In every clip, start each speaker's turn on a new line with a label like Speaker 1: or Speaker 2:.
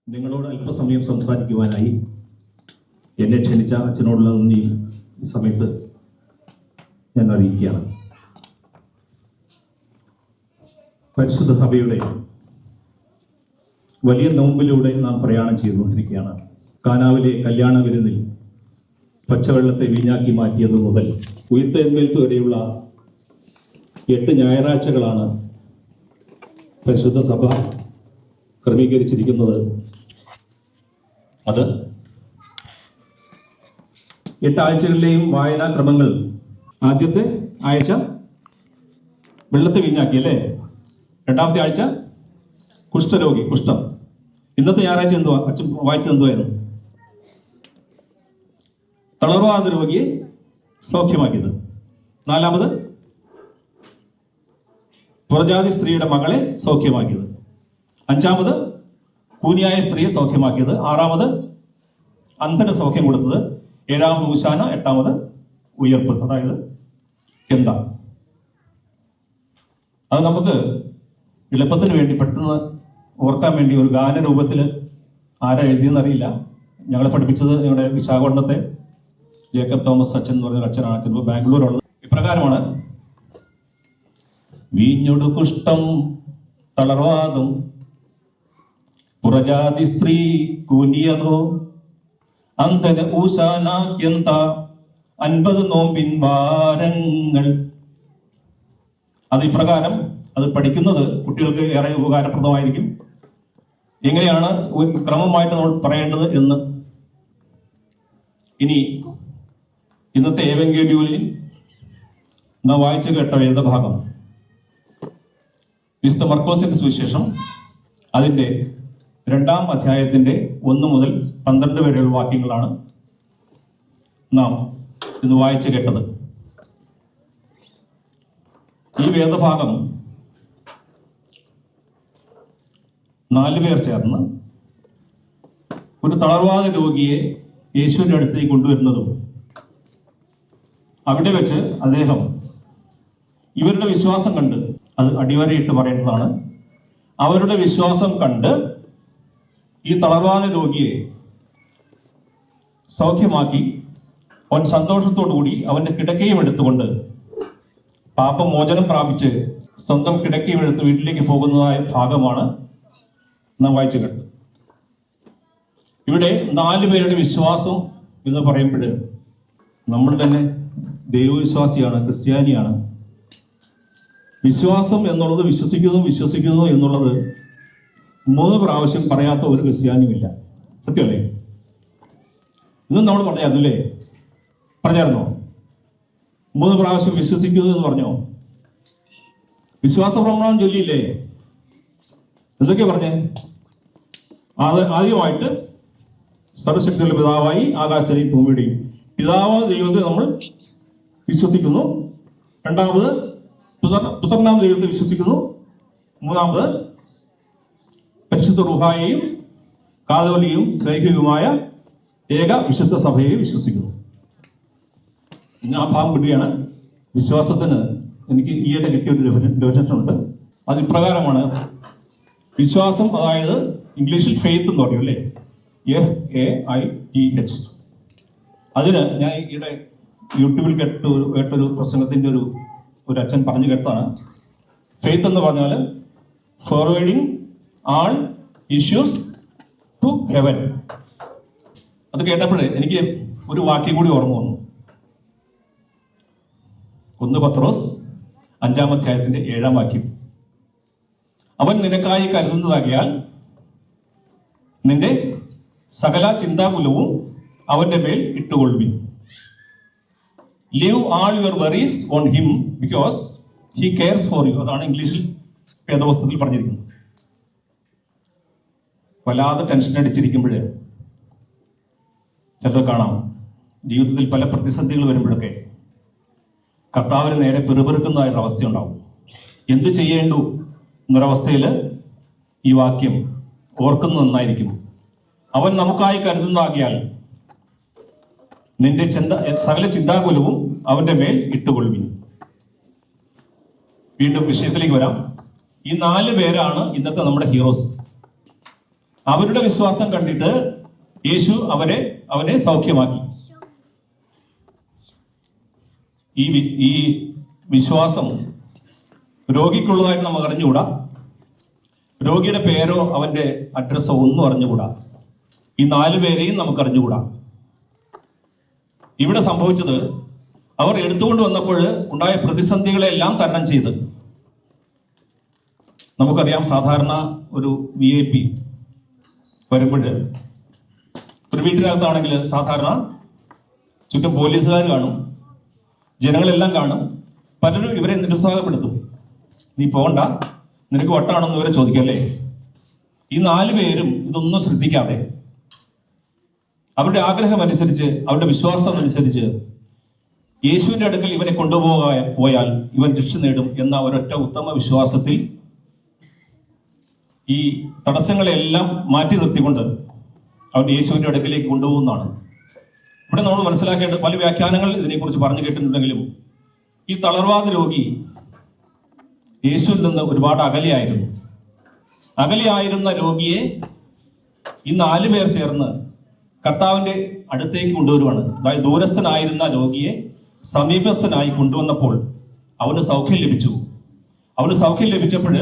Speaker 1: നിങ്ങളോട് അല്പസമയം സംസാരിക്കുവാനായി എന്നെ ക്ഷണിച്ച അച്ഛനോടുള്ള നന്ദി ഈ സമയത്ത് ഞാൻ അറിയിക്കുകയാണ്. പരിശുദ്ധ സഭയുടെ വലിയ നോമ്പിലൂടെ നാം പ്രയാണം ചെയ്തുകൊണ്ടിരിക്കുകയാണ്. കാനാവിലെ കല്യാണ വിരുന്നിൽ പച്ചവെള്ളത്തെ വീഞ്ഞാക്കി മാറ്റിയത് മുതൽ ഉയർത്തെഴുന്നേൽപ്പ് വരെയുള്ള 8 ഞായറാഴ്ചകളാണ് പരിശുദ്ധ സഭ ക്രമീകരിച്ചിരിക്കുന്നത്. അത് 8 ആഴ്ചകളിലെയും വായനാക്രമങ്ങൾ. ആദ്യത്തെ ആഴ്ച വെള്ളത്തെ വീഞ്ഞാക്കി അല്ലേ? രണ്ടാമത്തെ ആഴ്ച കുഷ്ഠരോഗി, കുഷ്ഠം. ഇന്നത്തെ ഞായറാഴ്ച എന്തുവാ അച്ഛൻ വായിച്ചത്? എന്തുവായിരുന്നു? തളർവാദ രോഗിയെ സൗഖ്യമാക്കിയത്. 4ാമത് പുറജാതി സ്ത്രീയുടെ മകളെ സൗഖ്യമാക്കിയത്. 5ാമത് കൂനിയായ സ്ത്രീയെ സൗഖ്യമാക്കിയത്. 6ാമത് അന്ധന് സൗഖ്യം കൊടുത്തത്. 7ാമത് ഊശാന. 8ാമത് ഉയർപ്പ്, അതായത് എന്താ. അത് നമുക്ക് എളുപ്പത്തിന് വേണ്ടി പെട്ടെന്ന് ഓർക്കാൻ വേണ്ടി ഒരു ഗാനരൂപത്തിൽ ആരാ എഴുതിയെന്നറിയില്ല. ഞങ്ങളെ പഠിപ്പിച്ചത് ഞങ്ങളുടെ വിശാഖപട്ടണത്തെ ജേക്കബ് തോമസ് അച്ഛൻ എന്ന് പറഞ്ഞ അച്ഛനാണ്. അച്ഛൻ ബാംഗ്ലൂരുള്ളത്. ഇപ്രകാരമാണ്: വീഞ്ഞൊടു കുഷ്ഠം തളർവാദം പുറജാതി സ്ത്രീ കൂനിയതോ അന്ധന ഊശാനാക്യന്ത 50 നോമ്പിൻ വാരങ്ങൾ. അത് ഇപ്രകാരം. അത് പഠിക്കുന്നത് കുട്ടികൾക്ക് ഏറെ ഉപകാരപ്രദമായിരിക്കും. എങ്ങനെയാണ് ക്രമമായിട്ട് നമ്മൾ പറയേണ്ടത് എന്ന്. ഇനി ഇന്നത്തെ ഏവങ്കേലിയോനിൽ നാം വായിച്ചു കേട്ട വേദഭാഗം വിശുദ്ധ മർക്കോസിന്റെ സുവിശേഷം അതിൻ്റെ 2-ാം അധ്യായത്തിന്റെ 1 മുതൽ 12 വരെയുള്ള വാക്യങ്ങളാണ് നാം ഇന്ന് വായിച്ചു കേട്ടത്. ഈ വേദഭാഗം 4 പേർ ചേർന്ന് ഒരു തളർവാദ രോഗിയെ യേശുവിൻ്റെ അടുത്തേക്ക് കൊണ്ടുവരുന്നതും അവിടെ വെച്ച് അദ്ദേഹം ഇവരുടെ വിശ്വാസം കണ്ട്, അത് അടിവരയിട്ട് പറയേണ്ടതാണ്, അവരുടെ വിശ്വാസം കണ്ട് ഈ തളർവാദ രോഗിയെ സൗഖ്യമാക്കി അവൻ സന്തോഷത്തോടുകൂടി അവൻ്റെ കിടക്കയും എടുത്തുകൊണ്ട് പാപമോചനം പ്രാപിച്ച് സ്വന്തം കിടക്കയും എടുത്ത് വീട്ടിലേക്ക് പോകുന്നതായ ഭാഗമാണ് നാം വായിച്ചു കേട്ടത്. ഇവിടെ 4 പേരുടെ വിശ്വാസം എന്ന് പറയുമ്പോൾ നമ്മൾ തന്നെ ദൈവവിശ്വാസിയാണ്, ക്രിസ്ത്യാനിയാണ്. വിശ്വാസം എന്നുള്ളത് വിശ്വസിക്കുന്നു എന്നുള്ളത് 3 പ്രാവശ്യം പറയാത്ത ഒരു ക്രിസ്ത്യാനിയുമില്ല. സത്യമല്ലേ? ഇന്നും നമ്മൾ പറഞ്ഞായിരുന്നല്ലേ? പറഞ്ഞായിരുന്നോ? 3 പ്രാവശ്യം വിശ്വസിക്കുന്നു എന്ന് പറഞ്ഞോ? വിശ്വാസ പ്രമാണം ചൊല്ലിയില്ലേ? എന്തൊക്കെയാ പറഞ്ഞേ? ആദ്യമായിട്ട് സർവശക്തിയുള്ള പിതാവായി ആകാശത്തെയും ഭൂമിയുടെയും പിതാവ് ദൈവത്തെ നമ്മൾ വിശ്വസിക്കുന്നു. 2ാമത് പുത്രനാം ദൈവത്തെ വിശ്വസിക്കുന്നു. 3ാമത് പരിശുദ്ധ റൂഹായെയും കാതോലികയും സൈഹികവുമായ ഏക വിശുദ്ധ സഭയെ വിശ്വസിക്കുന്നു. ആ ഭാഗം കിട്ടുകയാണ്. വിശ്വാസത്തിന് എനിക്ക് ഈയിടെ കിട്ടിയ ഒരു ഡെഫിനിഷൻ ഉണ്ട്. അത് ഇപ്രകാരമാണ്: വിശ്വാസം, അതായത് ഇംഗ്ലീഷിൽ ഫെയ്ത്ത് എന്ന് പറയും അല്ലേ? FAITH. അതിന് ഞാൻ ഈയിടെ യൂട്യൂബിൽ കേട്ടൊരു പ്രസംഗത്തിൻ്റെ ഒരു അച്ഛൻ പറഞ്ഞു കേട്ടതാണ്. ഫെയ്ത്ത് എന്ന് പറഞ്ഞാൽ forwarding all issues to heaven. അത് കേട്ടപ്പോഴേ എനിക്ക് ഒരു വാക്യം കൂടി ഓർമ്മ വന്നു. 1 പത്രോസ് 5-ാം അധ്യായത്തിന്റെ 7-ാം വാക്യം: അവൻ നിനക്കായി കരുതുന്നതാകിയാൽ നിന്റെ സകല ചിന്താകുലവും അവന്റെ മേൽ ഇട്ടുകൊള്ളുവിൻ. Leave all your worries on him because he cares for you. അതാണ് ഇംഗ്ലീഷിൽ വേദപുസ്തകത്തിൽ പറഞ്ഞിരിക്കുന്നത്. വല്ലാതെ ടെൻഷൻ അടിച്ചിരിക്കുമ്പോൾ ചിലർ കാണാം, ജീവിതത്തിൽ പല പ്രതിസന്ധികൾ വരുമ്പോഴൊക്കെ കർത്താവിന് നേരെ പിറുപിറുക്കുന്നതായിട്ട് അവസ്ഥയുണ്ടാവും. എന്തു ചെയ്യേണ്ടു എന്നൊരവസ്ഥയിൽ ഈ വാക്യം ഓർക്കുന്നത് നന്നായിരിക്കും. അവൻ നമുക്കായി കരുതുന്നതാകിയാൽ നിന്റെ സകല ചിന്താകുലവും അവന്റെ മേൽ ഇട്ടുകൊള്ളുവിൻ. വീണ്ടും വിഷയത്തിലേക്ക് വരാം. ഈ 4 പേരാണ് ഇന്നത്തെ നമ്മുടെ ഹീറോസ്. അവരുടെ വിശ്വാസം കണ്ടിട്ട് യേശു അവനെ സൗഖ്യമാക്കി. ഈ വിശ്വാസം രോഗിക്കുള്ളതായിട്ട് നമുക്ക് അറിഞ്ഞുകൂടാ. രോഗിയുടെ പേരോ അവന്റെ അഡ്രസ്സോ ഒന്നും അറിഞ്ഞുകൂടാ. ഈ 4 പേരെയും നമുക്ക് അറിഞ്ഞുകൂടാ. ഇവിടെ സംഭവിച്ചത്, അവർ എടുത്തുകൊണ്ട് വന്നപ്പോൾ ഉണ്ടായ പ്രതിസന്ധികളെല്ലാം തരണം ചെയ്ത്. നമുക്കറിയാം, സാധാരണ ഒരു VIP വരുമ്പോൾ ഒരു വീട്ടിനകത്താണെങ്കിൽ സാധാരണ ചുറ്റും പോലീസുകാർ കാണും, ജനങ്ങളെല്ലാം കാണും. പലരും ഇവരെ നിരുത്സാഹപ്പെടുത്തും. നീ പോകണ്ട, നിനക്ക് വട്ടാണെന്ന് ഇവരെ ചോദിക്കല്ലേ. ഈ 4 പേരും ഇതൊന്നും ശ്രദ്ധിക്കാതെ അവരുടെ ആഗ്രഹം അനുസരിച്ച്, അവരുടെ വിശ്വാസം അനുസരിച്ച് യേശുവിന്റെ അടുക്കൽ ഇവനെ പോയാൽ ഇവൻ രക്ഷ നേടും എന്ന ഒരൊറ്റ ഉത്തമ വിശ്വാസത്തിൽ ഈ തടസ്സങ്ങളെല്ലാം മാറ്റി നിർത്തിക്കൊണ്ട് അവൻ യേശുവിന്റെ അടുക്കലേക്ക് കൊണ്ടുപോകുന്നതാണ്. ഇവിടെ നമ്മൾ മനസ്സിലാക്കേണ്ട പല വ്യാഖ്യാനങ്ങൾ ഇതിനെക്കുറിച്ച് പറഞ്ഞു കേട്ടിട്ടുണ്ടെങ്കിലും, ഈ തളർവാദ രോഗി യേശുവിൽ നിന്ന് ഒരുപാട് അകലെയായിരുന്ന രോഗിയെ ഈ 4 പേർ ചേർന്ന് കർത്താവിന്റെ അടുത്തേക്ക് കൊണ്ടുവരുവാണ്. അതായത് ദൂരസ്ഥനായിരുന്ന രോഗിയെ സമീപസ്ഥനായി കൊണ്ടുവന്നപ്പോൾ അവന് സൗഖ്യം ലഭിച്ചു. അവന് സൗഖ്യം ലഭിച്ചപ്പോൾ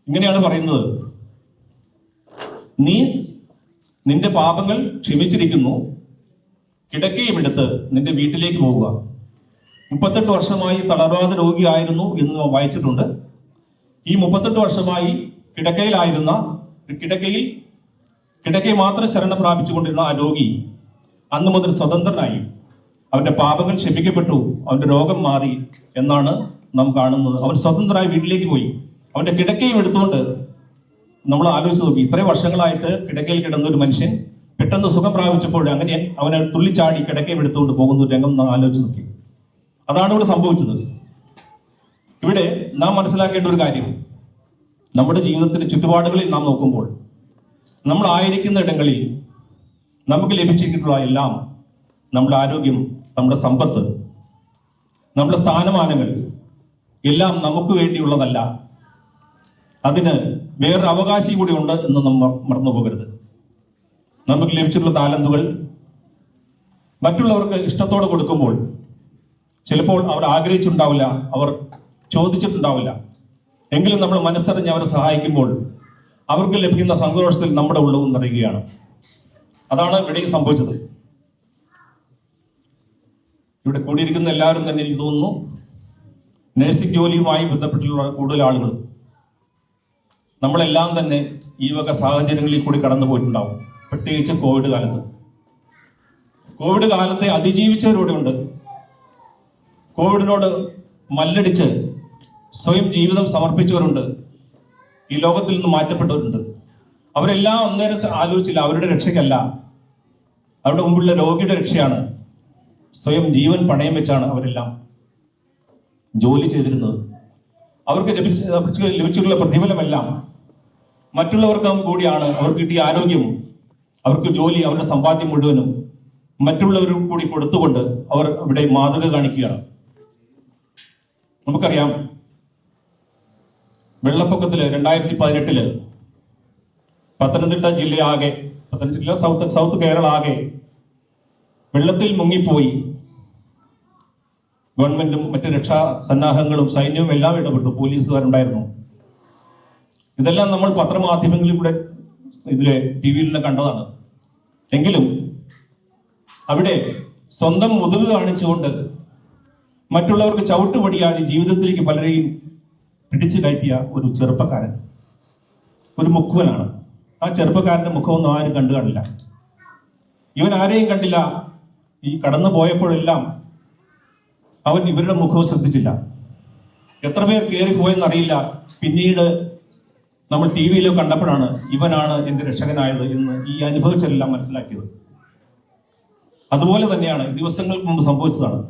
Speaker 1: ഇങ്ങനെയാണ് പറയുന്നത്, നീ നിന്റെ പാപങ്ങൾ ക്ഷമിച്ചിരിക്കുന്നു, കിടക്കയും എടുത്ത് നിന്റെ വീട്ടിലേക്ക് പോകുക. 38 വർഷമായി തളർവാദ രോഗിയായിരുന്നു എന്ന് നാം വായിച്ചിട്ടുണ്ട്. ഈ 38 വർഷമായി കിടക്കയിൽ മാത്രം ശരണം പ്രാപിച്ചുകൊണ്ടിരുന്ന ആ രോഗി അന്ന് മുതൽ സ്വതന്ത്രനായി. അവന്റെ പാപങ്ങൾ ക്ഷമിക്കപ്പെട്ടു, അവന്റെ രോഗം മാറി എന്നാണ് നാം കാണുന്നത്. അവൻ സ്വതന്ത്രനായി വീട്ടിലേക്ക് പോയി. അവന്റെ കിടക്കയും എടുത്തുകൊണ്ട്, നമ്മൾ ആലോചിച്ച് നോക്കി, ഇത്രയും വർഷങ്ങളായിട്ട് കിടക്കയിൽ കിടന്ന ഒരു മനുഷ്യൻ പെട്ടെന്ന് സുഖം പ്രാപിച്ചപ്പോൾ അങ്ങനെ അവനെ തുള്ളിച്ചാടി കിടക്കയും എടുത്തുകൊണ്ട് പോകുന്ന രംഗം നാം ആലോചിച്ച് നോക്കി. അതാണ് ഇവിടെ സംഭവിച്ചത്. ഇവിടെ നാം മനസ്സിലാക്കേണ്ട ഒരു കാര്യം, നമ്മുടെ ജീവിതത്തിന്റെ ചുറ്റുപാടുകളിൽ നാം നോക്കുമ്പോൾ, നമ്മൾ ആയിരിക്കുന്ന ഇടങ്ങളിൽ നമുക്ക് ലഭിച്ചിട്ടുള്ള എല്ലാം, നമ്മുടെ ആരോഗ്യം, നമ്മുടെ സമ്പത്ത്, നമ്മുടെ സ്ഥാനമാനങ്ങൾ എല്ലാം നമുക്ക് വേണ്ടിയുള്ളതല്ല. അതിന് വേറൊരു അവകാശി കൂടി ഉണ്ട് എന്ന് നമ്മൾ മറന്നു പോകരുത്. നമുക്ക് ലഭിച്ചിട്ടുള്ള താലന്തുകൾ മറ്റുള്ളവർക്ക് ഇഷ്ടത്തോടെ കൊടുക്കുമ്പോൾ ചിലപ്പോൾ അവർ ആഗ്രഹിച്ചിട്ടുണ്ടാവില്ല, അവർ ചോദിച്ചിട്ടുണ്ടാവില്ല. എങ്കിലും നമ്മൾ മനസ്സറിഞ്ഞ് അവരെ സഹായിക്കുമ്പോൾ അവർക്ക് ലഭിക്കുന്ന സന്തോഷത്തിൽ നമ്മുടെ ഉള്ളവും നിറയുകയാണ്. അതാണ് ഇവിടെയും സംഭവിച്ചത്. ഇവിടെ കൂടിയിരിക്കുന്ന എല്ലാവരും തന്നെ എനിക്ക് തോന്നുന്നു നഴ്സിംഗ് ജോലിയുമായി ബന്ധപ്പെട്ടുള്ള കൂടുതൽ ആളുകൾ, നമ്മളെല്ലാം തന്നെ ഈ വക സാഹചര്യങ്ങളിൽ കൂടി കടന്നു പോയിട്ടുണ്ടാവും. പ്രത്യേകിച്ച് കോവിഡ് കാലത്തെ അതിജീവിച്ചവരിവിടെ ഉണ്ട്. കോവിഡിനോട് മല്ലടിച്ച് സ്വയം ജീവിതം സമർപ്പിച്ചവരുണ്ട്. ഈ ലോകത്തിൽ നിന്ന് മാറ്റപ്പെട്ടവരുണ്ട്. അവരെല്ലാം അന്നേരം ആലോചിച്ചില്ല, അവരുടെ രക്ഷയ്ക്കല്ല, അവരുടെ മുമ്പുള്ള രോഗിയുടെ രക്ഷയാണ്. സ്വയം ജീവൻ പണയം വെച്ചാണ് അവരെല്ലാം ജോലി ചെയ്തിരുന്നത്. അവർക്ക് ലഭിച്ചിട്ടുള്ള പ്രതിഫലമെല്ലാം മറ്റുള്ളവർക്കും കൂടിയാണ്. അവർക്ക് കിട്ടിയ ആരോഗ്യം, അവർക്ക് ജോലി, അവരുടെ സമ്പാദ്യം മുഴുവനും മറ്റുള്ളവരും കൂടി കൊടുത്തുകൊണ്ട് അവർ ഇവിടെ മാതൃക കാണിക്കുകയാണ്. നമുക്കറിയാം, വെള്ളപ്പൊക്കത്തില് 2018 പത്തനംതിട്ട ജില്ല സൗത്ത് കേരള ആകെ വെള്ളത്തിൽ മുങ്ങിപ്പോയി. ഗവൺമെന്റും മറ്റ് രക്ഷാ സന്നാഹങ്ങളും സൈന്യവും എല്ലാം ഇടപെട്ടു, പോലീസുകാരുണ്ടായിരുന്നു. ഇതെല്ലാം നമ്മൾ പത്രമാധ്യമങ്ങളിലൂടെ ഇതിലെ TV-യിൽ കണ്ടതാണ്. എങ്കിലും അവിടെ സ്വന്തം മുതുക് കാണിച്ചുകൊണ്ട് മറ്റുള്ളവർക്ക് ചവിട്ടുപടിയാതെ ജീവിതത്തിലേക്ക് പലരെയും പിടിച്ചു കയറ്റിയ ഒരു ചെറുപ്പക്കാരൻ, ഒരു മുക്കുവനാണ്. ആ ചെറുപ്പക്കാരന്റെ മുഖമൊന്നും ആരും കണ്ടു കാണില്ല. ഇവൻ ആരെയും കണ്ടില്ല. ഈ കടന്നു പോയപ്പോഴെല്ലാം അവൻ ഇവരുടെ മുഖവും ശ്രദ്ധിച്ചില്ല. എത്ര പേർ കയറിപ്പോയെന്നറിയില്ല. പിന്നീട് നമ്മൾ TV-യിൽ കണ്ടപ്പോഴാണ് ഇവനാണ് എൻ്റെ രക്ഷകനായത് എന്ന് ഈ അനുഭവിച്ചെല്ലാം മനസ്സിലാക്കിയത്. അതുപോലെ തന്നെയാണ് ദിവസങ്ങൾക്ക് മുമ്പ് സംഭവിച്ചതാണ്.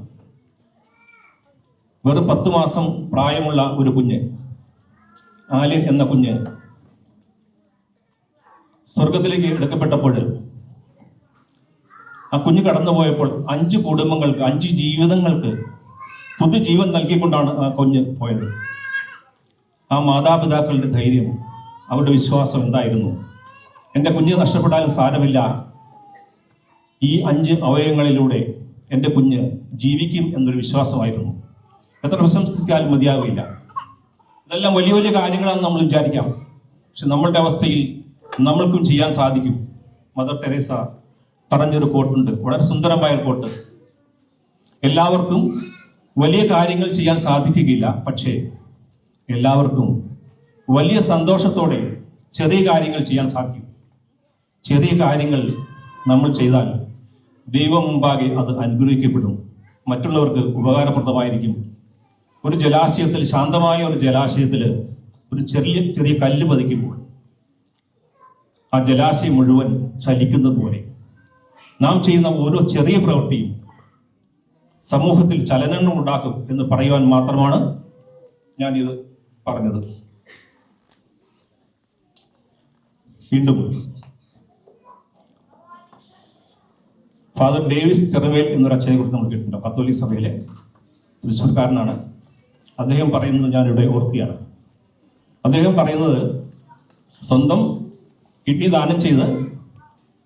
Speaker 1: വെറും 10 മാസം പ്രായമുള്ള ഒരു കുഞ്ഞ്, ആലിൻ എന്ന കുഞ്ഞ് സ്വർഗത്തിലേക്ക് എടുക്കപ്പെട്ടപ്പോൾ ആ കുഞ്ഞ് കടന്നുപോയപ്പോൾ 5 കുടുംബങ്ങൾക്ക്, 5 ജീവിതങ്ങൾക്ക് പുതുജീവൻ നൽകിക്കൊണ്ടാണ് ആ കുഞ്ഞ് പോയത്. ആ മാതാപിതാക്കളുടെ ധൈര്യം, അവരുടെ വിശ്വാസം എന്തായിരുന്നു? എൻ്റെ കുഞ്ഞ് നഷ്ടപ്പെട്ടാലും സാരമില്ല, ഈ 5 അവയവങ്ങളിലൂടെ എൻ്റെ കുഞ്ഞ് ജീവിക്കും എന്നൊരു വിശ്വാസമായിരുന്നു. എത്ര പ്രശംസിച്ചാലും മതിയാവില്ല. ഇതെല്ലാം വലിയ വലിയ കാര്യങ്ങളാണെന്ന് നമ്മൾ വിചാരിക്കാം. പക്ഷെ നമ്മളുടെ അവസ്ഥയിൽ നമ്മൾക്കും ചെയ്യാൻ സാധിക്കും. മദർ തെരേസ പറഞ്ഞൊരു കോട്ടുണ്ട്, വളരെ സുന്ദരമായ ഒരു കോട്ട്. എല്ലാവർക്കും വലിയ കാര്യങ്ങൾ ചെയ്യാൻ സാധിക്കുകയില്ല, പക്ഷേ എല്ലാവർക്കും വലിയ സന്തോഷത്തോടെ ചെറിയ കാര്യങ്ങൾ ചെയ്യാൻ സാധിക്കും. ചെറിയ കാര്യങ്ങൾ നമ്മൾ ചെയ്താൽ ദൈവം മുമ്പാകെ അത് അനുഗ്രഹിക്കപ്പെടും, മറ്റുള്ളവർക്ക് ഉപകാരപ്രദമായിരിക്കും. ഒരു ജലാശയത്തിൽ, ശാന്തമായ ഒരു ജലാശയത്തിൽ ഒരു ചെറിയ കല്ല് പതിക്കുമ്പോൾ ആ ജലാശയം മുഴുവൻ ചലിക്കുന്നത് പോലെ നാം ചെയ്യുന്ന ഓരോ ചെറിയ പ്രവൃത്തിയും സമൂഹത്തിൽ ചലനങ്ങൾ ഉണ്ടാക്കും എന്ന് പറയുവാൻ മാത്രമാണ് ഞാനിത് പറഞ്ഞത്. വീണ്ടും ഫാദർ ഡേവിസ് ചെറുവേൽ എന്നൊരു അച്ഛനെ കുറിച്ച് നമ്മൾ കേട്ടിട്ടുണ്ട്. കത്തോലിക് സഭയിലെ തൃശ്ശൂർക്കാരനാണ്. അദ്ദേഹം പറയുന്നത് ഞാനിവിടെ ഓർക്കുകയാണ്. അദ്ദേഹം പറയുന്നത്, സ്വന്തം കിഡ്നി ദാനം ചെയ്ത്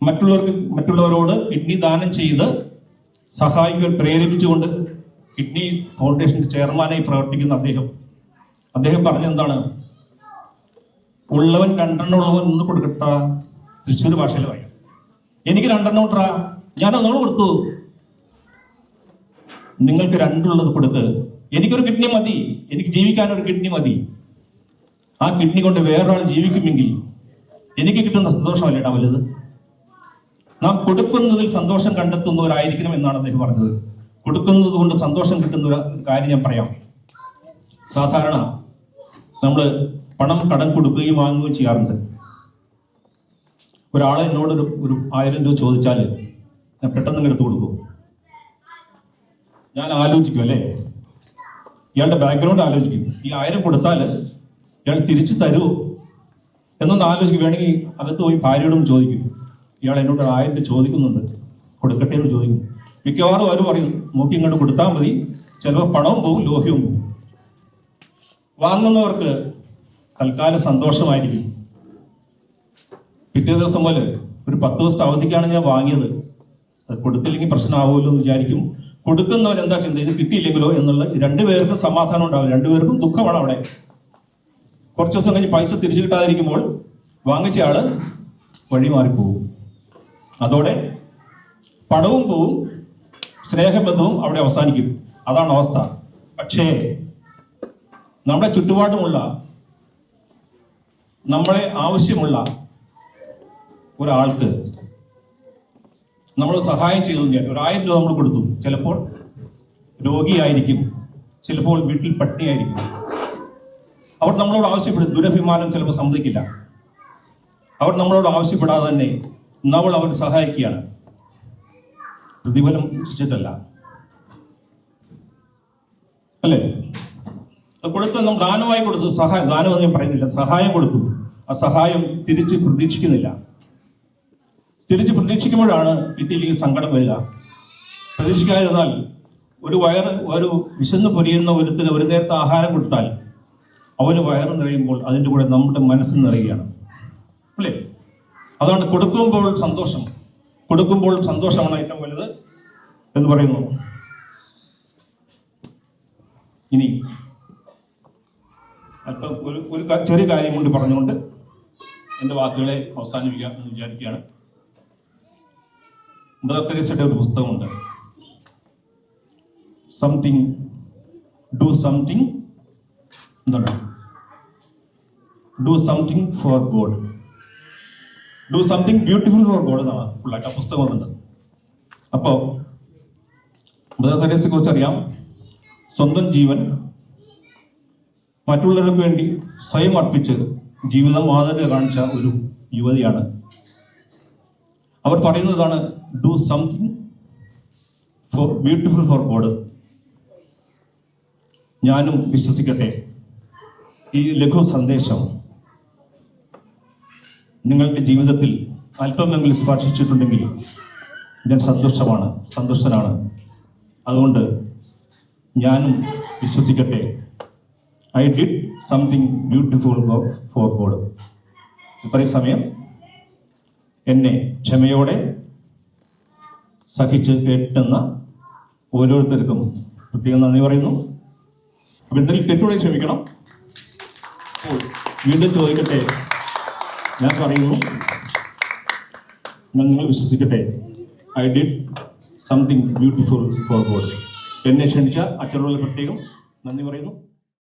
Speaker 1: മറ്റുള്ളവരോട് കിഡ്നി ദാനം ചെയ്ത് സഹായിക്കാൻ പ്രേരിപ്പിച്ചുകൊണ്ട് കിഡ്നി ഫൗണ്ടേഷൻ ചെയർമാനായി പ്രവർത്തിക്കുന്ന അദ്ദേഹം പറഞ്ഞെന്താണ്? ഉള്ളവൻ 2 ഉള്ളവൻ 1 കൊടുക്കട്ട. തൃശ്ശൂർ ഭാഷയിൽ പറയാം, എനിക്ക് 2 ഇട്ടാ, ഞാൻ 1 കൊടുത്തു, നിങ്ങൾക്ക് 2 ഉള്ളത് കൊടുക്ക്. എനിക്കൊരു കിഡ്നി മതി, എനിക്ക് ജീവിക്കാൻ ഒരു കിഡ്നി മതി. ആ കിഡ്നി കൊണ്ട് വേറൊരാൾ ജീവിക്കുമെങ്കിൽ എനിക്ക് കിട്ടുന്ന സന്തോഷമല്ലേടാ വലുത്. നാം കൊടുക്കുന്നതിൽ സന്തോഷം കണ്ടെത്തുന്നവരായിരിക്കണം എന്നാണ് അദ്ദേഹം പറഞ്ഞത്. കൊടുക്കുന്നത് കൊണ്ട് സന്തോഷം കിട്ടുന്ന ഒരു കാര്യം ഞാൻ പറയാം. സാധാരണ നമ്മൾ പണം കടം കൊടുക്കുകയും വാങ്ങുകയും ചെയ്യാറുണ്ട്. ഒരാളെ എന്നോട് ഒരു 1000 രൂപ ചോദിച്ചാൽ ഞാൻ പെട്ടെന്ന് എടുത്തു കൊടുക്കും. ഞാൻ ആലോചിക്കും, അല്ലേ, ഇയാളുടെ ബാക്ക്ഗ്രൗണ്ട് ആലോചിക്കും. ഈ 1000 കൊടുത്താൽ ഇയാൾ തിരിച്ചു തരുമോ എന്നൊന്ന് ആലോചിക്കും. വേണമെങ്കിൽ അകത്ത് പോയി ഭാര്യയോടൊന്ന് ചോദിക്കും, ഇയാൾ എന്നോട് 1000 രൂപ ചോദിക്കുന്നുണ്ട്, കൊടുക്കട്ടെ എന്ന് ചോദിക്കും. മിക്കവാറും അവർ പറയും, നോക്കി ഇങ്ങോട്ട് കൊടുത്താൽ മതി, ചിലപ്പോൾ പണവും പോകും, ലോഹ്യവും പോകും. വാങ്ങുന്നവർക്ക് തൽക്കാലം സന്തോഷമായിരിക്കും. പിറ്റേ ദിവസം പോലെ ഒരു 10 ദിവസത്തെ അവധിക്കാണ് ഞാൻ വാങ്ങിയത്, അത് കൊടുത്തില്ലെങ്കിൽ പ്രശ്നമാവുമല്ലോ എന്ന് വിചാരിക്കും. കൊടുക്കുന്നവൻ എന്താ ചിന്ത, ഇത് കിട്ടിയില്ലെങ്കിലോ എന്നുള്ള 2 പേർക്കും സമാധാനം ഉണ്ടാവും, 2 പേർക്കും ദുഃഖമാണ് അവിടെ. കുറച്ച് ദിവസം കഴിഞ്ഞ് പൈസ തിരിച്ചു കിട്ടാതിരിക്കുമ്പോൾ വാങ്ങിച്ച ആള് വഴി മാറിപ്പോവും. അതോടെ പണവും പോവും, സ്നേഹബന്ധവും അവിടെ അവസാനിക്കും. അതാണ് അവസ്ഥ. പക്ഷേ നമ്മുടെ ചുറ്റുപാടുമുള്ള, നമ്മളെ ആവശ്യമുള്ള ഒരാൾക്ക് നമ്മൾ സഹായം ചെയ്തു. ഒരു 1000 രൂപ നമ്മൾ കൊടുത്തു, ചിലപ്പോൾ രോഗിയായിരിക്കും, ചിലപ്പോൾ വീട്ടിൽ പട്ടിണിയായിരിക്കും. അവർ നമ്മളോട് ആവശ്യപ്പെടും, ദുരഭിമാനം ചിലപ്പോൾ സമ്മതിക്കില്ല. അവർ നമ്മളോട് ആവശ്യപ്പെടാതെ തന്നെ നമ്മൾ അവർ സഹായിക്കുകയാണ്, പ്രതിഫലം ഇച്ഛിച്ചിട്ടല്ല, അല്ലേ? കൊടുത്ത് നമ്മൾ ദാനമായി കൊടുത്തു, ദാനം എന്ന് ഞാൻ പറയുന്നില്ല, സഹായം കൊടുത്തു. ആ സഹായം തിരിച്ച് പ്രതീക്ഷിക്കുന്നില്ല. തിരിച്ച് പ്രതീക്ഷിക്കുമ്പോഴാണ് കിട്ടിയില്ലെങ്കിൽ സങ്കടം വരിക. പ്രതീക്ഷിക്കാതിരുന്നാൽ ഒരു വിശന്ന് പൊരിയുന്ന ഒരുത്തിന് ഒരു നേരത്തെ ആഹാരം കൊടുത്താൽ അവന് വയറ് നിറയുമ്പോൾ അതിൻ്റെ കൂടെ നമ്മുടെ മനസ്സ് നിറയുകയാണ്, അല്ലേ? അതാണ് കൊടുക്കുമ്പോൾ സന്തോഷം. കൊടുക്കുമ്പോൾ സന്തോഷമാണ് ഏറ്റവും വലുത് എന്ന് പറയുന്നു. ഇനി അല്പം ഒരു ചെറിയ കാര്യം കൊണ്ട് പറഞ്ഞുകൊണ്ട് എൻ്റെ വാക്കുകളെ അവസാനിപ്പിക്കാം എന്ന് വിചാരിക്കുകയാണ്. മദർ തെരേസയുടെ ഒരു പുസ്തകമുണ്ട്, do something for God, do something beautiful for God എന്നാണ് ഫുള്ളായിട്ട് ആ പുസ്തകം വന്നിട്ടുണ്ട്. അപ്പോൾ മദർ തെരേസയെ കുറിച്ച് അറിയാം, സ്വന്തം ജീവൻ മറ്റുള്ളവർക്ക് വേണ്ടി സ്വയം അർപ്പിച്ച് ജീവിതം മാതൃക കാണിച്ച ഒരു യുവതിയാണ്. അവർ പറയുന്നതാണ്, do something for beautiful for God. ഞാനും വിശ്വസിക്കട്ടെ, ഈ ലഘു സന്ദേശം നിങ്ങളുടെ ജീവിതത്തിൽ അല്പമെങ്കിലും സ്പർശിച്ചിട്ടുണ്ടെങ്കിൽ ഞാൻ സന്തുഷ്ടനാണ്. അതുകൊണ്ട് ഞാനും വിശ്വസിക്കട്ടെ, I did something beautiful for God. ഇത്രയും സമയം എന്നെ ക്ഷമയോടെ സഹിച്ച് കേട്ടുന്ന ഓരോരുത്തർക്കും പ്രത്യേകം നന്ദി പറയുന്നു. അപ്പം എന്തെങ്കിലും തെറ്റുണ്ടെങ്കിൽ ക്ഷമിക്കണം. വീണ്ടും ചോദിക്കട്ടെ, ഞാൻ പറയുന്നു, നിങ്ങൾ വിശ്വസിക്കട്ടെ, I did something beautiful for God. എന്നെ ക്ഷണിച്ച അച്ഛനോട് പ്രത്യേകം നന്ദി പറയുന്നു.